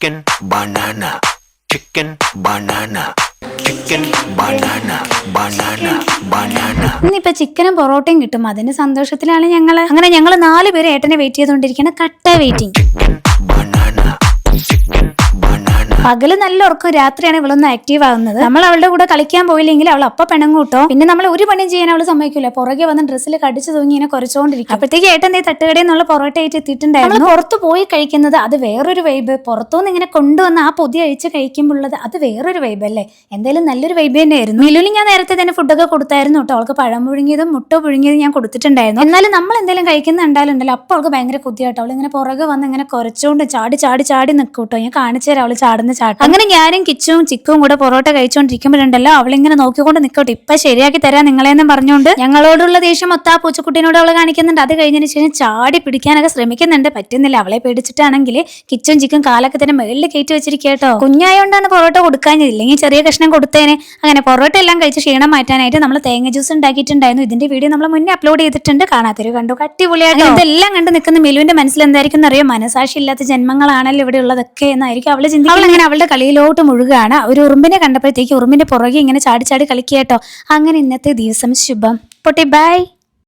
chicken banana chicken banana chicken banana banana banana. ഇന്നിപ്പോ ചിക്കനും പൊറോട്ടയും കിട്ടും, അതിന്റെ സന്തോഷത്തിലാണ് ഞങ്ങള്. അങ്ങനെ ഞങ്ങള് 4 പേര് ഏട്ടനെ വെയിറ്റ് ചെയ്തോണ്ടിരിക്കുന്ന കട്ട വെയിറ്റിംഗ്. പകല് നല്ല ഉറക്കം, രാത്രിയാണ് ഇവളൊന്ന് ആക്റ്റീവ് ആകുന്നത്. നമ്മൾ അവളുടെ കൂടെ കളിക്കാൻ പോയില്ലെങ്കിൽ അവൾ അപ്പൊ പെണങ്ങൂട്ടോ. പിന്നെ നമ്മൾ ഒരു പണിയും ചെയ്യാൻ അവള് സമ്മതിക്കില്ല. പുറകെ വന്ന് ഡ്രസ്സിൽ കടിച്ചു തൂങ്ങി ഇങ്ങനെ കുറച്ചുകൊണ്ടിരിക്കും. അപ്പോഴത്തേക്ക് ഏട്ടൻ തട്ടുകടയിൽ നിന്നുള്ള പൊറോട്ട ആയിട്ട് എത്തിയിട്ടുണ്ടായിരുന്നു. പുറത്ത് പോയി കഴിക്കുന്നത് അത് വേറൊരു വൈബ്, പുറത്തുനിന്ന് ഇങ്ങനെ കൊണ്ടുവന്ന് ആ പൊതി അഴിച്ച് കഴിക്കുമ്പോഴുള്ളത് അത് വേറൊരു വൈബ് അല്ലേ. എന്തായാലും നല്ലൊരു വൈബ് തന്നെയായിരുന്നു. മിലുവിന് ഞാൻ നേരത്തെ തന്നെ ഫുഡൊക്കെ കൊടുത്തായിരുന്നു കേട്ടോ. അവൾക്ക് പഴം പുഴുങ്ങിയതും മുട്ട പുഴുങ്ങിയതും ഞാൻ കൊടുത്തിട്ടുണ്ടായിരുന്നു. എന്നാലും നമ്മൾ എന്തെങ്കിലും കഴിക്കുന്ന ഉണ്ടാലുണ്ടല്ലോ അപ്പോൾ അവൾക്ക് ഭയങ്കര കുത്തിയാട്ടോ. അവൾ ഇങ്ങനെ പുറകെ വന്ന് ഇങ്ങനെ കുറച്ചുകൊണ്ട് ചാടി ചാടി ചാടി നിൽക്കൂട്ടോ. ഞാൻ കാണിച്ചു തരാം അവള് ചാടുന്ന ചാട്ടം. അങ്ങനെ ഞാനും കിച്ചും ചിക്കും കൂടെ പൊറോട്ട കഴിച്ചോണ്ടിരിക്കുമ്പോഴുണ്ടല്ലോ അവളിങ്ങനെ നോക്കിക്കൊണ്ട് നിൽക്കട്ടെ, ഇപ്പൊ ശരിയാക്കി തരാം നിങ്ങളെന്നും പറഞ്ഞുകൊണ്ട് ഞങ്ങളോടുള്ള ദേഷ്യം മൊത്തം ആ പൂച്ചക്കുട്ടീനോട് അവള് കാണിക്കുന്നുണ്ട്. അത് കഴിഞ്ഞതിന് ശേഷം ചാടി പിടിക്കാനൊക്കെ ശ്രമിക്കുന്നുണ്ട്, പറ്റുന്നില്ല. അവളെ പേടിച്ചിട്ടാണെങ്കിൽ കിച്ചും ചിക്കും കാലൊക്കെ തന്നെ മേളിൽ കയറ്റി വെച്ചിരിക്കട്ടോ. കുഞ്ഞായോണ്ടാണ് പൊറോട്ട കൊടുക്കാഞ്ഞത്, ഇല്ലെങ്കിൽ ചെറിയ കഷ്ണം കൊടുത്തേനെ. അങ്ങനെ പൊറോട്ട എല്ലാം കഴിച്ച് ക്ഷീണം മാറ്റാനായിട്ട് നമ്മൾ തേങ്ങ ജ്യൂസ് ഉണ്ടാക്കിയിട്ടുണ്ടായിരുന്നു. ഇതിന്റെ വീഡിയോ നമ്മൾ മുന്നേ അപ്ലോഡ് ചെയ്തിട്ടുണ്ട്, കാണാത്തൊരു കണ്ടു. അടിപൊളിയായിട്ട് ഇതെല്ലാം കണ്ട് നിൽക്കുന്ന മിലുവിന്റെ മനസ്സിൽ എന്തായിരിക്കും അറിയോ, മനസാക്ഷി ഇല്ലാത്ത ജന്മങ്ങളാണല്ലോ ഇവിടെ ഉള്ളതൊക്കെ എന്നായിരിക്കും അവള് ചിന്തിക്കുന്നത്. അവൾ അങ്ങനെ അവളുടെ കളിയിലോട്ട് മുഴുകാണ്. ഒരു ഉറുമ്പിനെ കണ്ടപ്പോഴത്തേക്ക് ഉറുമ്പിന്റെ പുറകെ ഇങ്ങനെ ചാടി ചാടി കളിക്കുക കേട്ടോ. അങ്ങനെ ഇന്നത്തെ ദിവസം ശുഭം. പൊട്ടി ബൈ.